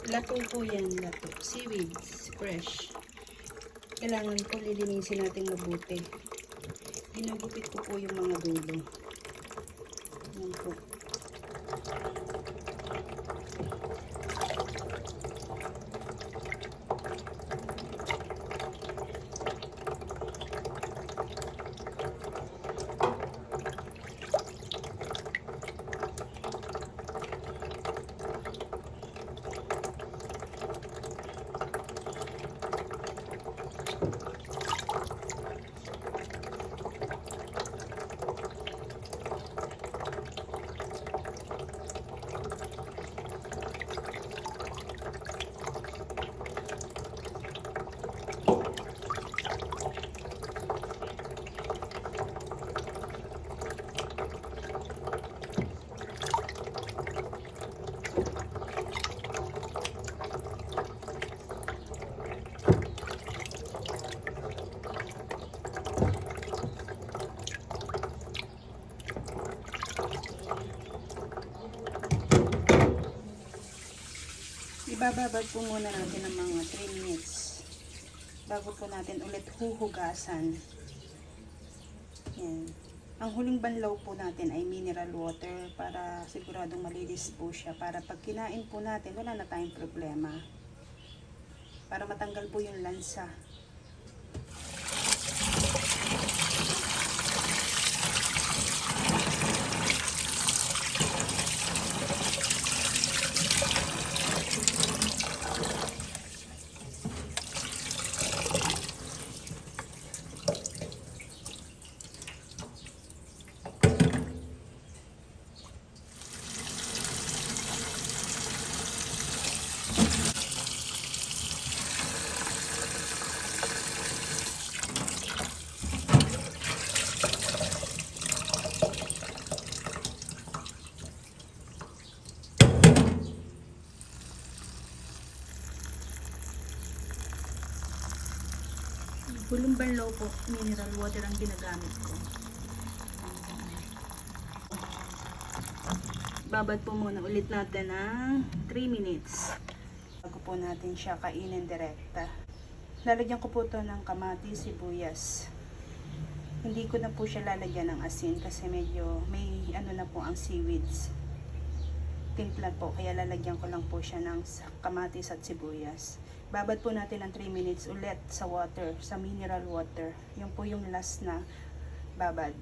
Lato po yan, lato. Seaweeds, fresh. Kailangan po lilinisin natin mabuti. Ginugupit ko po yung mga dulo. Yan po. Ibababad po muna natin ng mga 3 minutes bago po natin ulit huhugasan. Yan. Ang huling banlaw po natin ay mineral water para siguradong malinis po siya. Para pag kinain po natin, wala na tayong problema. Para matanggal po yung lansa. Hulong banlaw po, mineral water ang ginagamit ko. Babad po muna ulit natin ng 3 minutes. Bago po natin siya kainin direkta. Lalagyan ko po ito ng kamatis, sibuyas. Hindi ko na po siya lalagyan ng asin kasi medyo may ano na po ang seaweeds. Timpla po, kaya lalagyan ko lang po siya ng kamatis at sibuyas. Babad po natin ng 3 minutes ulit sa water, sa mineral water. Yung po yung last na babad.